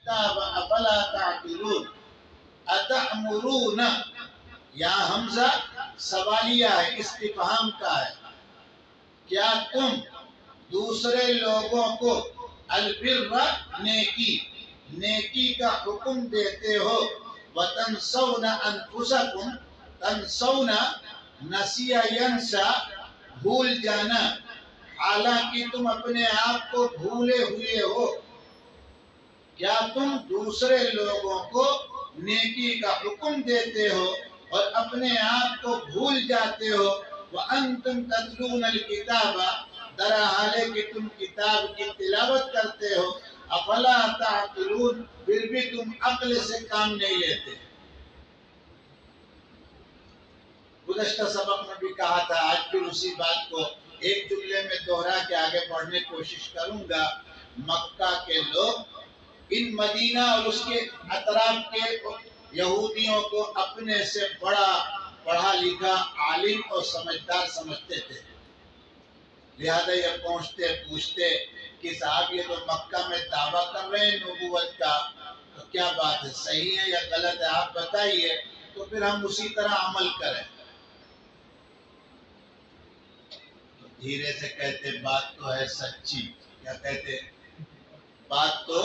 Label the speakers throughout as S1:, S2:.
S1: الكتاب افلا تعقلون اتأمرون، یہاں حمزہ سوالیہ ہے، استفہام کا ہے، کیا تم دوسرے لوگوں کو البر نیکی کا حکم دیتے ہو، وتنسون انفسکم، تنسون نسیہ ینسا بھول جانا، حالانکہ تم اپنے آپ کو بھولے ہوئے ہو۔ کیا تم دوسرے لوگوں کو نیکی کا حکم دیتے ہو اور اپنے آپ کو بھول جاتے ہو، وَأَنْتُمْ تَتْلُونَ الْكِتَابَ، درا حالے کہ تم کتاب کی تلاوت کرتے ہو، افلا تعقلون، پھر بھی تم عقل سے کام نہیں لیتے۔ گزشتہ سبق میں بھی کہا تھا، آج پھر اسی بات کو ایک جملے میں دوہرا کے آگے بڑھنے کی کوشش کروں گا۔ مکہ کے لوگ ان مدینہ اور اس کے اطراف کے یہودیوں کو اپنے سے بڑا پڑھا لکھا، عالم اور سمجھدار سمجھتے تھے، لہذا یہ پوچھتے کہ صاحب یہ تو مکہ میں دعویٰ کر رہے ہیں نبوت کا، تو کیا بات ہے، صحیح ہے یا غلط ہے، آپ بتائیے تو پھر ہم اسی طرح عمل کریں۔ دھیرے سے کہتے بات تو ہے سچی، کیا کہتے، بات تو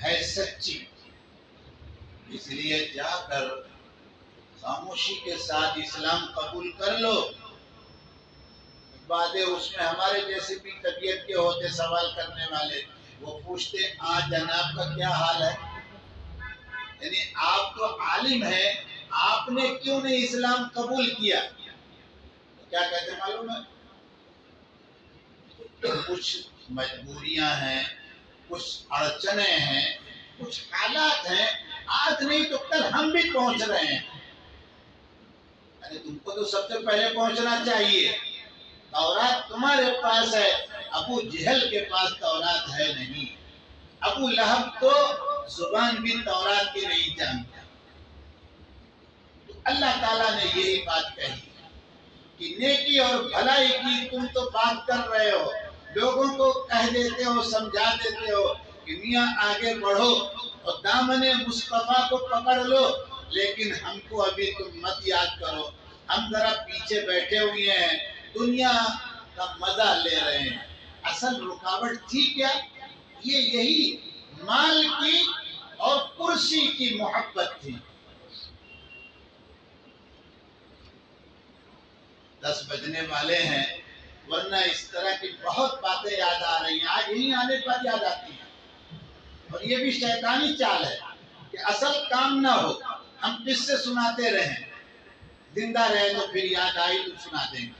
S1: ہے سچی، اس لیے جا کر خاموشی کے ساتھ اسلام قبول کر لو۔ بعد اس میں ہمارے جیسے بھی طبیعت کے ہوتے سوال کرنے والے، وہ پوچھتے آج جناب کا کیا حال ہے، یعنی آپ تو عالم ہیں، آپ نے کیوں نہیں اسلام قبول کیا؟ کیا کہتے معلوم ہے، کچھ مجبوریاں ہیں، کچھ اڑچنیں ہیں، کچھ حالات ہیں، آج نہیں تو کل ہم بھی پہنچ رہے ہیں۔ تم کو تو سب سے پہلے پہنچنا چاہیے، تورات تمہارے پاس ہے، ابو جہل کے پاس تورات ہے نہیں، ابو لہب تو زبان بھی تورات کی نہیں جانتا۔ تو اللہ تعالیٰ نے یہی بات کہی کہ نیکی اور بھلائی کی تم تو بات کر رہے ہو، لوگوں کو کہہ دیتے ہو، سمجھا دیتے ہو کہ میاں آگے بڑھو اور دامن مصطفیٰ کو پکڑ لو، لیکن ہم کو ابھی تم مت یاد کرو، ہم ذرا پیچھے بیٹھے ہوئے ہیں، دنیا کا مزہ لے رہے ہیں۔ اصل رکاوٹ تھی کیا؟ یہی مال کی اور کرسی کی محبت تھی۔ 10 بجنے والے ہیں، ورنہ اس طرح کی بہت باتیں یاد آ رہی ہیں، آج یہیں آنے پر یاد آتی ہیں، اور یہ بھی شیطانی چال ہے کہ اصل کام نہ ہو، ہم قصے سناتے رہیں، زندہ رہے تو پھر یاد آئی تو سنا دیں گے۔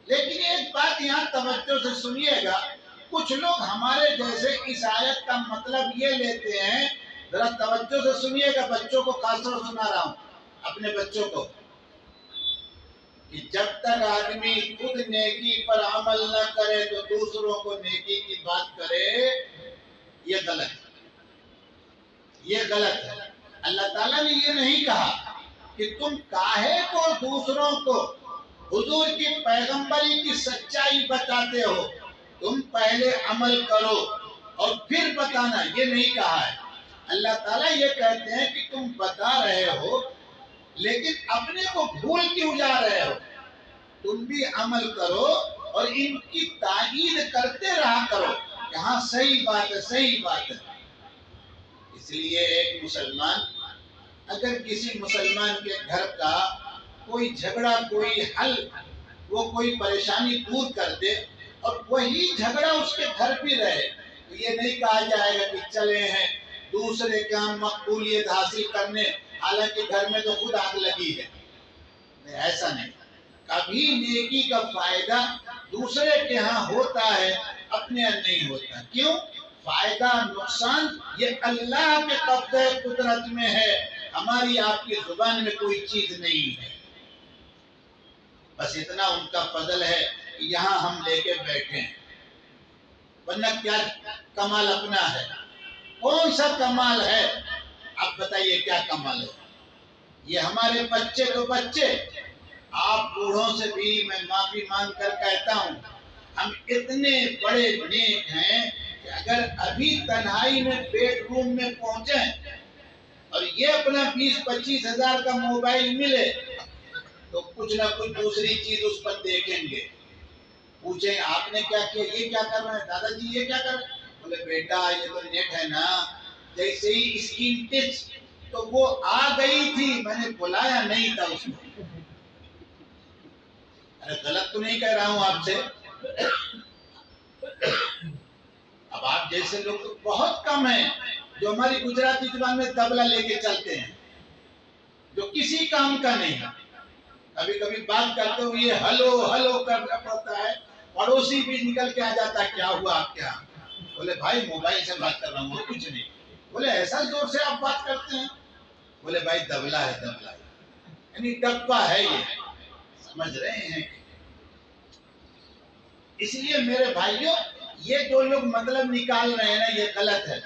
S1: لیکن ایک بات یہاں توجہ سے سنیے گا، کچھ لوگ ہمارے جیسے اس آیت کا مطلب یہ لیتے ہیں، ذرا توجہ سے سنیے گا، بچوں کو خاص طور سنا رہا ہوں، اپنے بچوں کو، کہ جب تک آدمی خود نیکی پر عمل نہ کرے تو دوسروں کو نیکی کی بات کرے، یہ غلط ہے، یہ غلط ہے۔ اللہ تعالیٰ نے یہ نہیں کہا کہ تم کاہے کو دوسروں کو حضور کی پیغمبری کی سچائی بتاتے ہو، تم پہلے عمل کرو اور پھر بتانا، یہ نہیں کہا ہے۔ اللہ تعالیٰ یہ کہتے ہیں کہ تم بتا رہے ہو لیکن اپنے کو بھول کیوں جا رہے ہو، تم بھی عمل کرو اور ان کی تائید کرتے رہا کرو کہ ہاں صحیح بات ہے، صحیح بات ہے۔ اس لیے ایک مسلمان اگر کسی مسلمان کے گھر کا کوئی جھگڑا، کوئی حل، وہ کوئی پریشانی دور کر دے اور وہی جھگڑا اس کے گھر بھی رہے، تو یہ نہیں کہا جائے گا کہ چلے ہیں دوسرے کام مقبولیت حاصل کرنے، حالانکہ گھر میں تو خود آگ لگی ہے۔ ایسا نہیں، کبھی نیکی کا فائدہ دوسرے کے ہاں ہوتا ہے، اپنے ہاں نہیں ہوتا۔ کیوں؟ فائدہ نقصان یہ اللہ کے قبضہ قدرت میں ہے، ہماری آپ کی زبان میں کوئی چیز نہیں ہے، بس اتنا ان کا فضل ہے کہ یہاں ہم لے کے بیٹھے ہیں، ورنہ کیا کمال اپنا ہے؟ کون سا کمال ہے؟ آپ بتائیے کیا کمال ہے؟ یہ ہمارے بچے تو بچے، آپ بوڑھوں سے بھی میں معافی مانگ کر کہتا ہوں، ہم اتنے بڑے نیک ہیں کہ کہ اگر ابھی تنہائی میں بیڈ روم میں پہنچیں اور یہ اپنا 20-25 ہزار کا موبائل ملے تو کچھ نہ کچھ دوسری چیز اس پر دیکھیں گے. پوچھیں آپ نے کیا کیا, یہ کیا کر رہا ہے, دادا جی یہ کیا کر رہے ہیں؟ بولے بیٹا یہ تو نیٹ ہے نا. جیسے ہی اسکرین ٹچ تو وہ آ گئی تھی, میں نے بلایا نہیں تھا اس کو. غلط تو نہیں کہہ رہا ہوں آپ سے. اب آپ جیسے لوگ تو بہت کم ہیں جو ہماری گجراتی زبان میں تبلا لے کے چلتے ہیں, جو کسی کام کا نہیں ہے. کبھی کبھی بات کرتے ہوئے ہلو ہلو کرنا پڑتا ہے, پڑوسی بھی نکل کے آ جاتا ہے, کیا ہوا آپ کیا؟ بولے بھائی موبائل سے بات کر رہا ہوں, کچھ نہیں. بولے ایسا زور سے آپ بات کرتے ہیں؟ بولے بھائی دبلا ہے, دبلا ہے یعنی ڈبہ ہے یہ, سمجھ رہے ہیں؟ اس لیے میرے بھائیوں یہ جو لوگ مطلب نکال رہے ہیں نا یہ غلط ہے.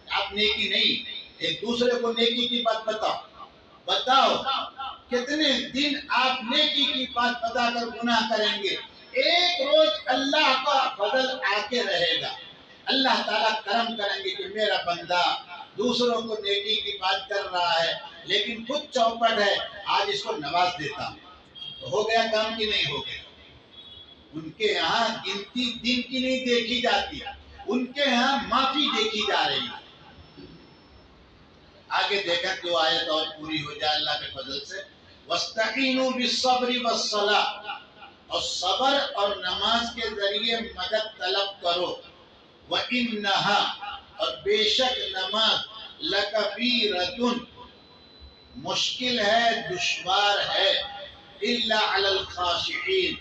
S1: آپ نیکی نہیں, ایک دوسرے کو نیکی کی بات بتاؤ. کتنے دن آپ نیکی کی بات بتا کر گناہ کریں گے؟ ایک روز اللہ کا فضل آ کے رہے گا, اللہ تعالیٰ کرم کریں گے کہ میرا بندہ دوسروں کو نیکی کی بات کر رہا ہے لیکن خود چوپٹ ہے, آج اس کو نواز دیتا ہوں. تو ہو گیا کام کی نہیں ہو گیا؟ ان کے یہاں گنتی دن کی نہیں دیکھی جاتی, ان کے یہاں معافی دیکھی جا رہی ہے. آگے دیکھیں جو آیت اور پوری ہو جائے اللہ کے فضل سے. وَاسْتَعِينُوا بِالصَّبْرِ وَالصَّلَاةِ, اور صبر اور نماز کے ذریعے مدد طلب کرو. وَإِنَّهَا, اور بے شک نماز لَكَبِيرَةٌ, مشکل ہے, دشوار ہے. إِلَّا عَلَى الْخَاشِعِينَ,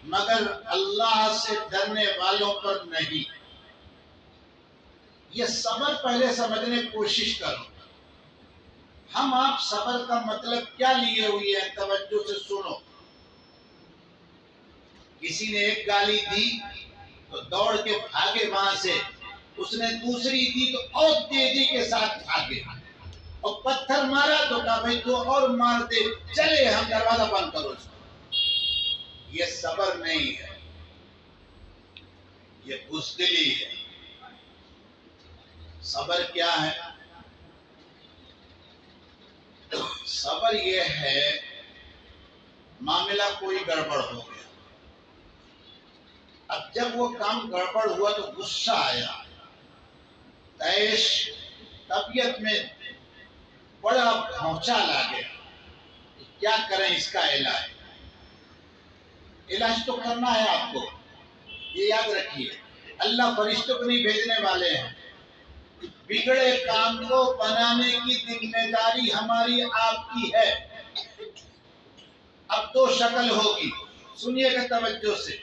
S1: مگر اللہ سے ڈرنے والوں پر نہیں. یہ صبر پہلے سمجھنے کی کوشش کرو. ہم آپ صبر کا مطلب کیا لیے ہوئے ہیں, توجہ سے سنو. کسی نے ایک گالی دی تو دوڑ کے بھاگے وہاں سے, اس نے دوسری دی تو اور تیزی کے ساتھ بھاگے, اور پتھر مارا تو کہا بھائی تو اور مار دے, چلے ہم دروازہ بند کرو اس کو. یہ صبر نہیں ہے, یہ بزدلی ہے. صبر کیا ہے؟ صبر یہ ہے معاملہ کوئی گڑبڑ ہو گیا, اب جب وہ کام گڑبڑ ہوا تو غصہ آیا, تیش طبیعت میں بڑا بھونچال آ گیا. کیا کریں اس کا علاج؟ علاج تو کرنا ہے آپ کو, یہ یاد رکھیے. اللہ فرشتوں کو نہیں بھیجنے والے ہیں. بگڑے کام کو بنانے کی ذمہ داری ہماری آپ کی ہے. اب دو شکل ہوگی, سنیے گا توجہ سے.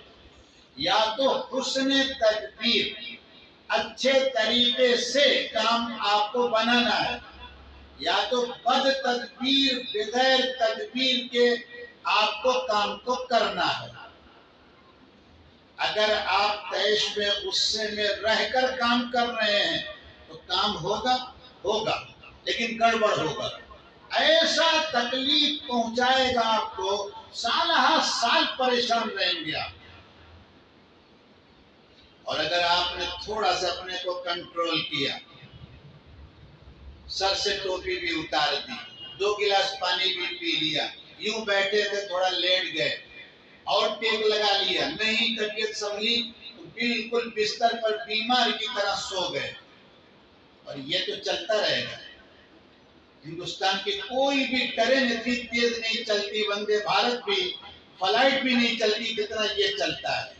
S1: یا تو حسن تدبیر, اچھے طریقے سے کام آپ کو بنانا ہے, یا تو بد تدبیر, بغیر تدبیر کے آپ کو کام کو کرنا ہے. اگر آپ تیش میں غصے میں رہ کر کام کر رہے ہیں تو کام ہوگا لیکن گڑبڑ ہوگا. ایسا تکلیف پہنچائے گا آپ کو, سالہ سال پریشان رہیں گے آپ. اور اگر آپ نے تھوڑا سا اپنے کو کنٹرول کیا, سر سے ٹوپی بھی اتار دی, 2 گلاس پانی بھی پی لیا, یوں بیٹھے تھے تھوڑا لیٹ گئے اور ٹیک لگا لیا, نہیں طبیعت سنبھلی تو بالکل بستر پر بیمار کی طرح سو گئے. اور یہ تو چلتا رہے گا. ہندوستان کی کوئی بھی ٹرین اتنی تیز نہیں چلتی, وندے بھارت بھی, فلائٹ بھی نہیں چلتی جتنا یہ چلتا ہے.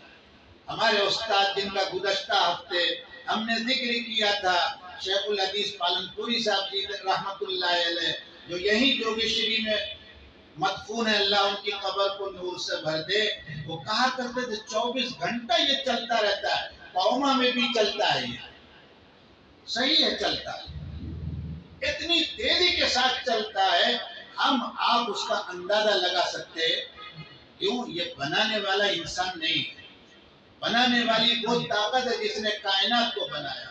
S1: ہمارے استاد جن کا گزشتہ ہفتے ہم نے ذکر کیا تھا, شیخ الحدیث پالنپوری صاحب جی رحمت اللہ علیہ, جو یہی جوگیشری میں مدفون ہے, اللہ ان کی قبر کو نور سے بھر دے, وہ کہا کرتے تھے 24 گھنٹہ یہ چلتا رہتا ہے, قوما میں بھی چلتا ہے, یہ صحیح ہے چلتا ہے, اتنی تیزی کے ساتھ چلتا ہے ہم آپ اس کا اندازہ لگا سکتے. کیوں؟ یہ بنانے والا انسان نہیں ہے, بنانے والی وہ طاقت ہے جس نے کائنات کو بنایا.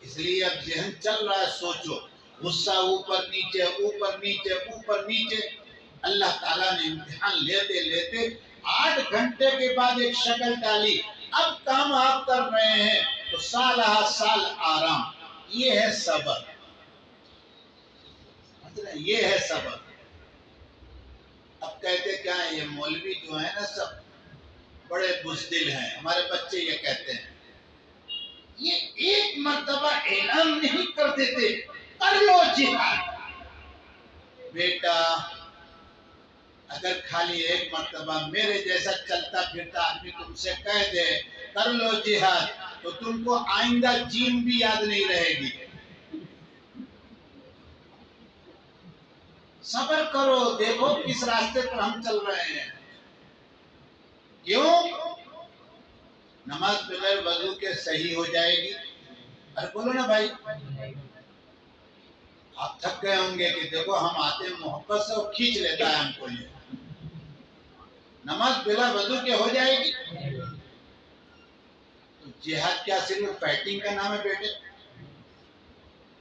S1: اس لیے اب ذہن چل رہا ہے, سوچو, غصہ اوپر نیچے اوپر نیچے اوپر نیچے. اللہ تعالیٰ نے امتحان لیتے لیتے 8 گھنٹے کے بعد ایک شکل ڈالی. اب کام آپ کر رہے ہیں تو سال سال آرام، یہ ہے صبر، یہ ہے صبر۔ اب کہتے کیا ہیں یہ مولوی جو ہے نا سب بڑے بزدل ہیں، ہمارے بچے یہ کہتے ہیں، یہ ایک مرتبہ اعلان نہیں کر دیتے کر لو جہاد۔ بیٹا اگر خالی ایک مرتبہ میرے جیسا چلتا پھرتا آدمی تم سے کہہ دے کر لو جہاد تو تم کو آئندہ جین بھی یاد نہیں رہے گی۔ صبر کرو، دیکھو کس راستے پر ہم چل رہے ہیں۔ کیوں؟ نماز بغیر وضو کے صحیح ہو جائے گی۔ ارے بولو نا بھائی، آپ تھک گئے ہوں گے کہ دیکھو ہم آتے ہیں محبت سے اور کھینچ لیتا ہے ہم کو یہ۔ نماز بلا وضو کے ہو جائے گی؟ تو جہاد کیا صرف فائٹنگ کا نام ہے بیٹے؟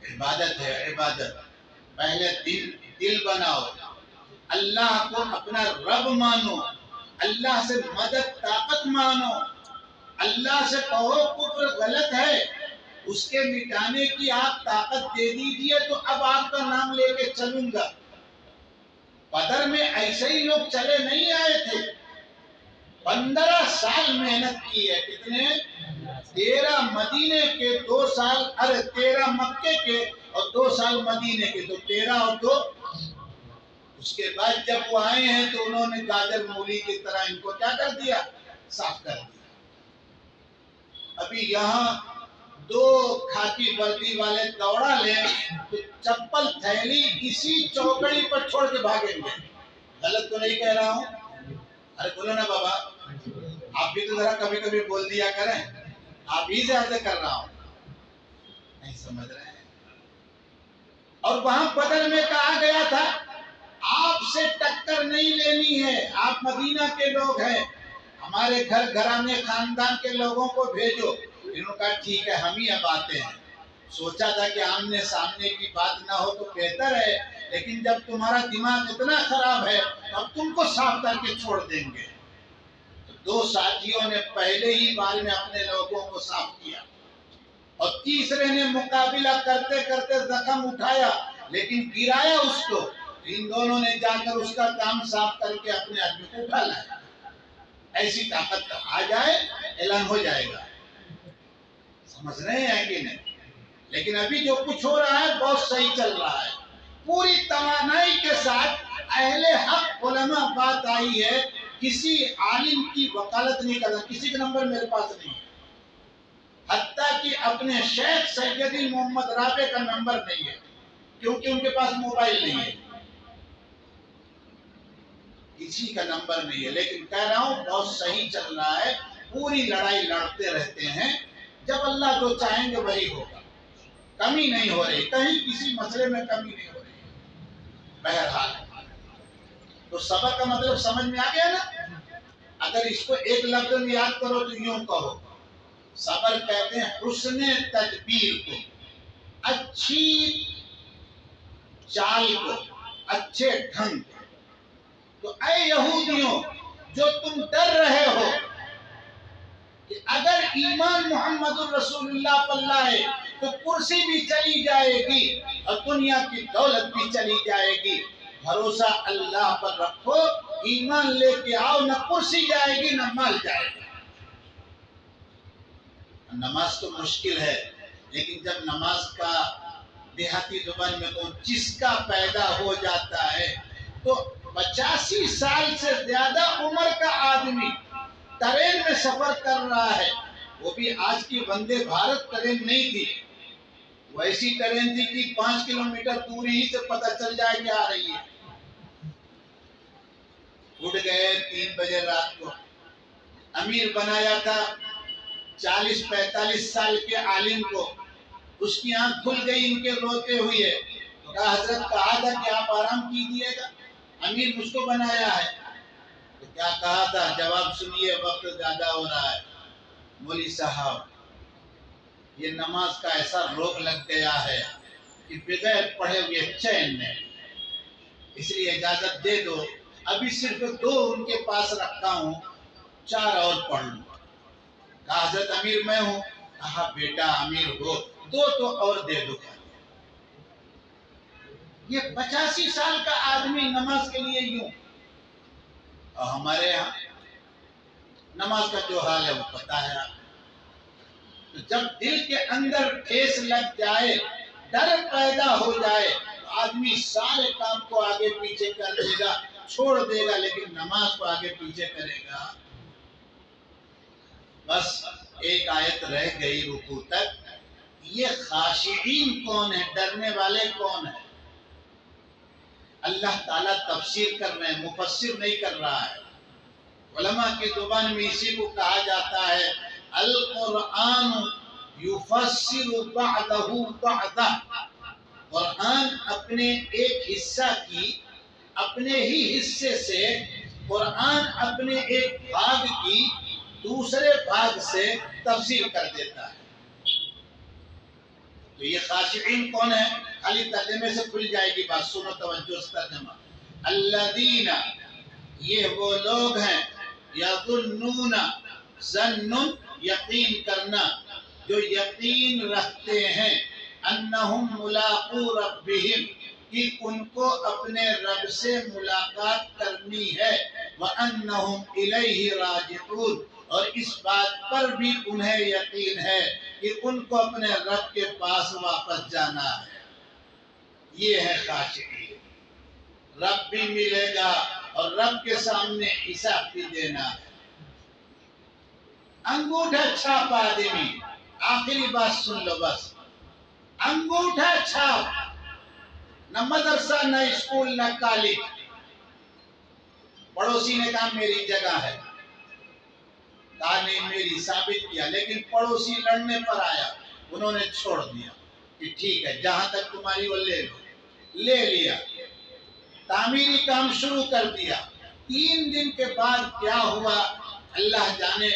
S1: عبادت ہے، عبادت۔ پہلے دل بناؤ، اللہ کو اپنا رب مانو، اللہ سے مدد طاقت مانو، اللہ سے کہو کفر غلط ہے، اس کے مٹانے کی آپ طاقت دے دیجئے تو اب آپ کا نام لے کے چلوں گا۔ بدر میں ایسے ہی لوگ چلے نہیں آئے تھے، 15 سال محنت کی ہے۔ کتنے؟ 13 مدینے کے 2 سال، 13 مکے کے اور 2 سال مدینے کے، تو 13 اور 2۔ اس کے بعد جب وہ آئے ہیں تو انہوں نے گاجر مولی کی طرح ان کو کیا کر دیا؟ صاف کر دیا۔ ابھی یہاں 2 کھاکی وردی والے دوڑا لیں تو چپل تھیلی اسی چوکڑی پر چھوڑ کے بھاگیں گے۔ غلط تو نہیں کہہ رہا ہوں؟ ارے بولو نا بابا، آپ بھی تو ذرا کبھی کبھی بول دیا کریں، آپ ہی سے عرض کر رہا ہوں، نہیں سمجھ رہے ہیں۔ اور وہاں بدر میں کہا گیا تھا آپ سے ٹکر نہیں لینی ہے، آپ مدینہ کے لوگ ہیں، ہمارے گھر گھرانے خاندان کے لوگوں کو بھیجو۔ انہوں نے کہا ٹھیک ہے ہم ہی اب آتے ہیں۔ سوچا تھا کہ آمنے سامنے کی بات نہ ہو تو بہتر ہے، لیکن جب تمہارا دماغ اتنا خراب ہے اب تم کو صاف کر کے چھوڑ دیں گے۔ تو 2 ساتھیوں نے پہلے ہی بار میں اپنے لوگوں کو صاف کیا، اور تیسرے نے مقابلہ کرتے کرتے زخم اٹھایا لیکن گرایا اس کو۔ ان دونوں نے جا کر اس کا کام صاف کر کے اپنے آدمی کو اٹھا لایا۔ ایسی طاقت آ جائے اعلان ہو جائے گا۔ سمجھ رہے ہیں کہ نہیں؟ لیکن ابھی جو کچھ ہو رہا ہے بہت صحیح چل رہا ہے، پوری توانائی کے ساتھ اہل حق علماء بات آئی ہے، کسی عالم کی وکالت نہیں کرنا، کسی کا نمبر میرے پاس نہیں ہے، حتیٰ کہ اپنے شیخ سیدی محمد رافع کا نمبر نہیں ہے، کیونکہ ان کے پاس موبائل نہیں ہے، کسی کا نمبر نہیں ہے۔ لیکن کہہ رہا ہوں بہت صحیح چل رہا ہے، پوری لڑائی لڑتے رہتے ہیں، جب اللہ جو چاہیں گے وہی ہوگا، کمی نہیں ہو رہی، کہیں کسی مسئلے میں کمی نہیں ہو رہی۔ بہرحال تو صبر کا مطلب سمجھ میں آ گیا نا؟ اگر اس کو ایک لفظ میں یاد کرو تو یوں کہو، صبر کہتے ہیں حسن تدبیر کو، اچھی چال کو، اچھے ڈھنگ کو۔ تو اے یہودیوں جو تم ڈر رہے ہو کہ اگر ایمان محمد الرسول اللہ پر لائے تو کرسی بھی چلی جائے گی اور دنیا کی دولت بھی چلی جائے گی، بھروسہ اللہ پر رکھو، ایمان لے کے آؤ، نہ کرسی جائے گی نہ مال جائے گا۔ نماز تو مشکل ہے، لیکن جب نماز کا دیہاتی زبان میں تو جس کا پیدا ہو جاتا ہے تو 85 سال سے زیادہ عمر کا آدمی ٹرین میں سفر کر رہا ہے، وہ بھی آج کی وندے بھارت ٹرین نہیں تھی، ویسی ٹرین تھی کہ 5 کلومیٹر دوری ہی سے پتہ چل جائے کہ آ رہی ہے۔ اٹھ گئے 3 بجے رات کو، امیر بنایا تھا 40-45 سال کے عالم کو، اس کی آنکھ کھل گئی ان کے روتے ہوئے، تو کہا حضرت کہا تھا کہ آپ آرام کیجیے گا، امیر مجھ کو بنایا ہے، تو کیا کہا تھا؟ جواب سنیے، وقت زیادہ ہو رہا ہے۔ مولوی صاحب یہ نماز کا ایسا روگ لگ گیا ہے کہ بغیر پڑھے ہوئے چین نہیں، اس لیے اجازت دے دو، ابھی صرف 2 ان کے پاس رکھتا ہوں، 4 اور پڑھ لوں۔ کہا حضرت امیر میں ہوں، کہا بیٹا امیر ہو دو تو اور دے دو۔ یہ 85 سال کا آدمی نماز کے لیے یوں، اور ہمارے یہاں نماز کا جو حال ہے وہ پتہ ہے آپ۔ تو جب دل کے اندر ٹھیس لگ جائے، ڈر پیدا ہو جائے، تو آدمی سارے کام کو آگے پیچھے کر دے گا، چھوڑ دے گا، لیکن نماز کو آگے پیچھے کرے گا۔ بس ایک آیت رہ گئی رکوع تک، یہ خاشعین کون ہے، ڈرنے والے کون ہیں؟ اللہ تعالیٰ تفسیر کر رہے ہیں، مفسر نہیں کر رہا ہے۔ علماء کی زبان میں اسی کو کہا جاتا ہے القرآن یفسر بعدہ بعدہ۔ قرآن اپنے ایک حصہ کی، اپنے ہی حصے سے، قرآن اپنے ایک بھاگ کی دوسرے بھاگ سے تفسیر کر دیتا ہے۔ تو یہ خاشعین کون ہے؟ خالی ترجمے سے کھل جائے گی بات، سنو توجہ سے ترجمہ۔ الذین، یہ وہ لوگ ہیں، یظنون، ظن یقین کرنا، جو یقین رکھتے ہیں، انہم ملاقو ربہم، کہ ان کو اپنے رب سے ملاقات کرنی ہے، وانہم الیہ راجعون، اور اس بات پر بھی انہیں یقین ہے کہ ان کو اپنے رب کے پاس واپس جانا ہے۔ یہ ہے خاشعین، رب بھی ملے گا اور رب کے سامنے حساب بھی دینا ہے۔ انگوٹھا چھاپ آدمی، آخری بات سن لو بس، انگوٹھا چھاپ، نہ مدرسہ نہ اسکول نہ کالج۔ پڑوسی نے کہا میری جگہ ہے، کہا نہیں میری، ثابت کیا، لیکن پڑوسی لڑنے پر آیا، انہوں نے چھوڑ دیا کہ ٹھیک ہے جہاں تک تمہاری وہ لے لو، لے لیا، تعمیری کام شروع کر دیا۔ 3 دن کے بعد کیا ہوا اللہ جانے،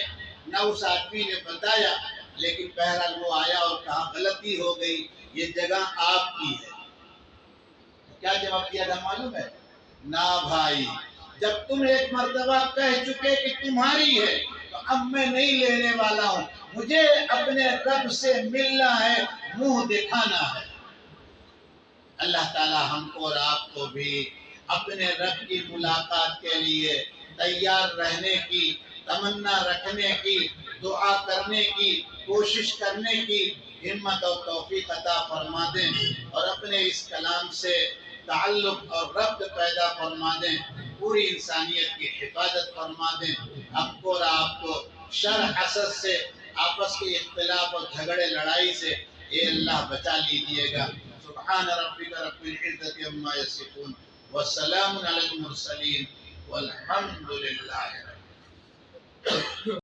S1: نہ اس آدمی نے بتایا، لیکن بہرحال وہ آیا اور کہا غلطی ہو گئی، یہ جگہ آپ کی ہے۔ کیا جواب دیا تھا معلوم ہے؟ نہ بھائی، جب تم ایک مرتبہ کہہ چکے کہ تمہاری ہے تو اب میں نہیں لینے والا ہوں، مجھے اپنے رب سے ملنا ہے، منہ دکھانا ہے۔ اللہ تعالی ہم کو اور آپ کو بھی اپنے رب کی ملاقات کے لیے تیار رہنے کی، تمنا رکھنے کی، دعا کرنے کی، کوشش کرنے کی ہمت اور توفیق عطا فرما دیں، اور اپنے اس کلام سے تعلق اور ربط پیدا فرما دیں، پوری انسانیت کی حفاظت فرما دیں، ہم کو اور آپ کو شر حسد سے، آپس کے اختلاف اور جھگڑے لڑائی سے اے اللہ بچا لیجئے گا۔ سبحان ربک رب العزت عما یصفون وسلام علی المرسلین والحمد للہ۔